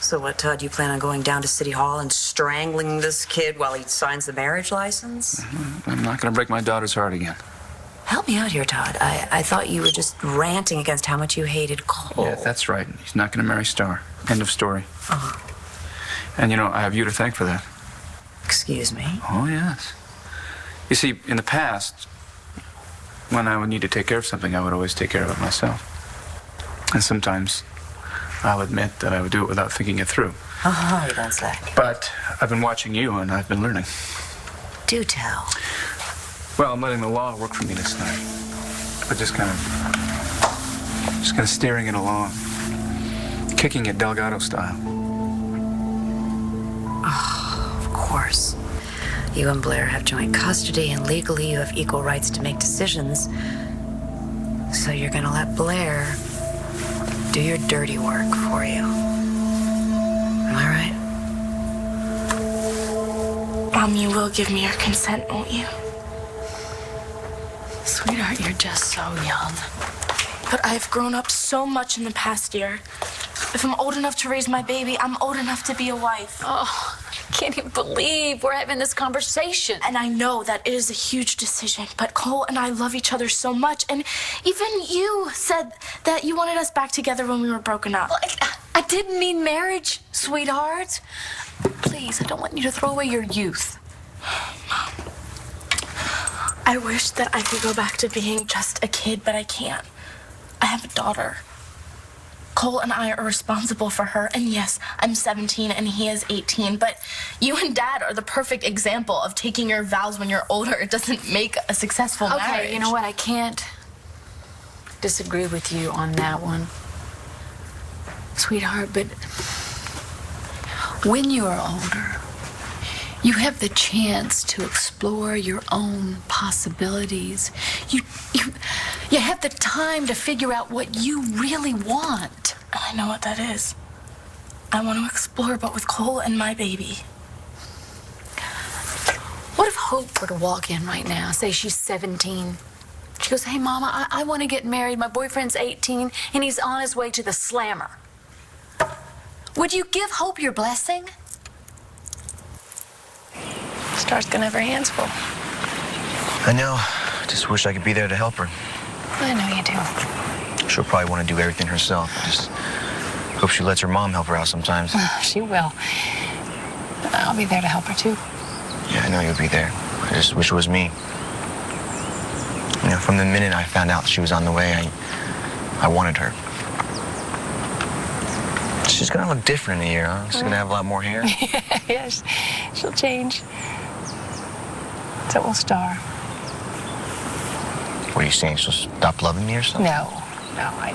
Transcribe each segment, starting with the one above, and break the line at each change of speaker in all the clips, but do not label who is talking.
So what, Todd, you plan on going down to City Hall and strangling this kid while he signs the marriage license?
I'm not going to break my daughter's heart again.
Help me out here, Todd. I thought you were just ranting against how much you hated Cole.
Yeah, that's right. He's not going to marry Starr. End of story.
Uh-huh.
And, you know, I have you to thank for that.
Excuse me?
Oh, yes. You see, in the past, when I would need to take care of something, I would always take care of it myself. And sometimes I'll admit that I would do it without thinking it through.
Oh, you don't say.
But I've been watching you, and I've been learning.
Do tell.
Well, I'm letting the law work for me this night. But just kind of steering it along. Kicking it Delgado style.
Oh, of course. You and Blair have joint custody, and legally you have equal rights to make decisions. So you're gonna let Blair do your dirty work for you. Am I right?
Mom, you will give me your consent, won't you?
Sweetheart, you're just so young.
But I've grown up so much in the past year. If I'm old enough to raise my baby, I'm old enough to be a wife.
Oh, I can't even believe we're having this conversation.
And I know that it is a huge decision, but Cole and I love each other so much. And even you said that you wanted us back together when we were broken up.
Well, I didn't mean marriage, sweetheart. Please, I don't want you to throw away your youth.
Mom, I wish that I could go back to being just a kid, but I can't. I have a daughter. Cole and I are responsible for her, and yes, I'm 17 and he is 18, but you and Dad are the perfect example of taking your vows when you're older. It doesn't make a successful marriage.
Okay, you know what? I can't disagree with you on that one, sweetheart, but when you are older, you have the chance to explore your own possibilities. You have the time to figure out what you really want.
And I know what that is. I want to explore, but with Cole and my baby.
What if Hope were to walk in right now, say she's 17? She goes, hey, Mama, I want to get married. My boyfriend's 18, and he's on his way to the slammer. Would you give Hope your blessing?
Star's gonna have her hands full.
I know. Just wish I could be there to help her.
I know you do.
She'll probably want to do everything herself. I just hope she lets her mom help her out sometimes.
She will. I'll be there to help her, too.
Yeah, I know you'll be there. I just wish it was me. You know, from the minute I found out she was on the way, I wanted her. She's gonna look different in a year, huh? She's gonna have a lot more hair.
Yes, she'll change. So will Starr.
What are you saying? She'll stop loving me or something?
No. I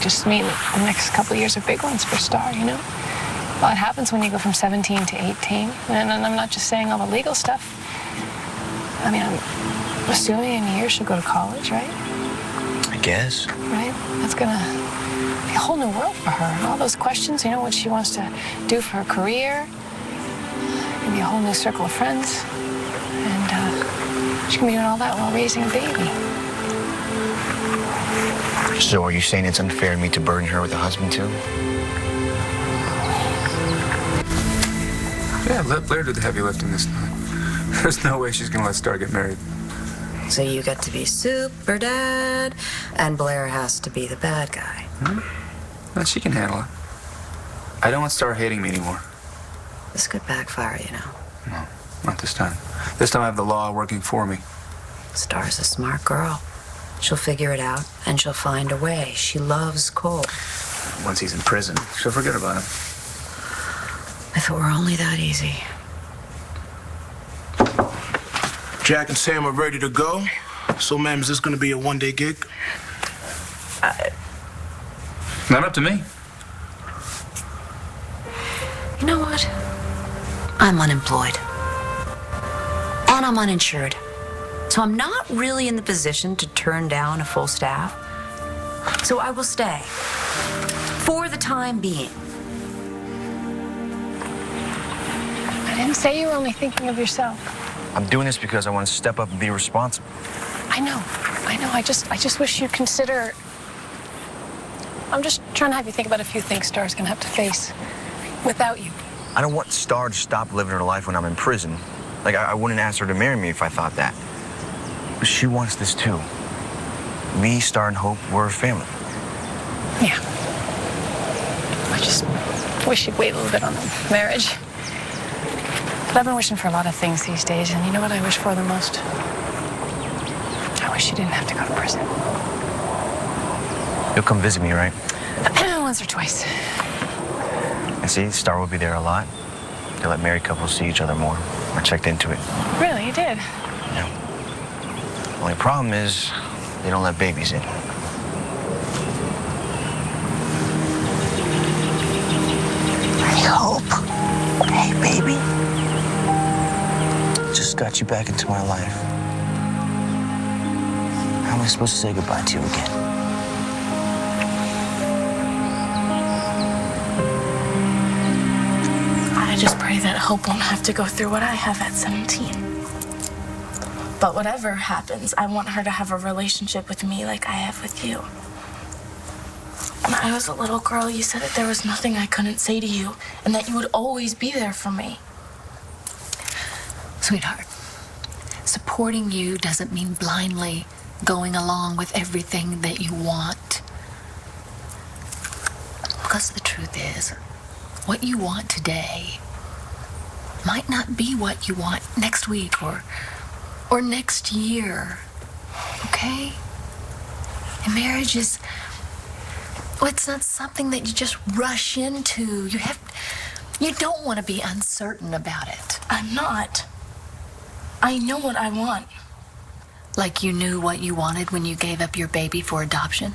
just mean the next couple of years are big ones for Starr, you know? A lot happens when you go from 17 to 18. And I'm not just saying all the legal stuff. I mean, I'm assuming in a year she'll go to college, right?
I guess.
Right? That's gonna be a whole new world for her. And all those questions, you know, what she wants to do for her career. Maybe a whole new circle of friends. And she can be doing all that while raising a baby.
So are you saying it's unfair of me to burden her with a husband, too?
Yeah, let Blair do the heavy lifting this time. There's no way she's gonna let Starr get married.
So you get to be super dad, and Blair has to be the bad guy.
Well, she can handle it. I don't want Starr hating me anymore.
This could backfire, you know.
No, not this time. This time I have the law working for me.
Star's a smart girl. She'll figure it out, and she'll find a way. She loves Cole.
Once he's in prison, she'll forget about him.
If it were only that easy.
Jack and Sam are ready to go. So, ma'am, is this going to be a one-day gig?
Not up to me.
You know what? I'm unemployed. And I'm uninsured. So I'm not really in the position to turn down a full staff. So I will stay. For the time being.
I didn't say you were only thinking of yourself.
I'm doing this because I want to step up and be responsible.
I know. I just wish you'd consider I'm just trying to have you think about a few things Star's gonna have to face without you.
I don't want Star to stop living her life when I'm in prison. Like, I wouldn't ask her to marry me if I thought that. But she wants this too. Me, Star, and Hope, we're a family.
Yeah. I just wish you'd wait a little bit on the marriage. But I've been wishing for a lot of things these days, and you know what I wish for the most? I wish you didn't have to go to prison.
You'll come visit me, right?
Once or twice.
And see, Star will be there a lot. They let married couples see each other more. I checked into it.
Really, you did?
Yeah. Only problem is, they don't let babies in. Hey, Hope. Hey, baby. Just got you back into my life. How am I supposed to say goodbye to you again?
I just pray that Hope won't have to go through what I have at 17. But whatever happens, I want her to have a relationship with me like I have with you. When I was a little girl, you said that there was nothing I couldn't say to you and that you would always be there for me.
Sweetheart, supporting you doesn't mean blindly going along with everything that you want. Because the truth is, what you want today might not be what you want next week or next year, okay? And marriage is, well, it's not something that you just rush into. You don't want to be uncertain about it.
I'm not. I know what I want.
Like you knew what you wanted when you gave up your baby for adoption?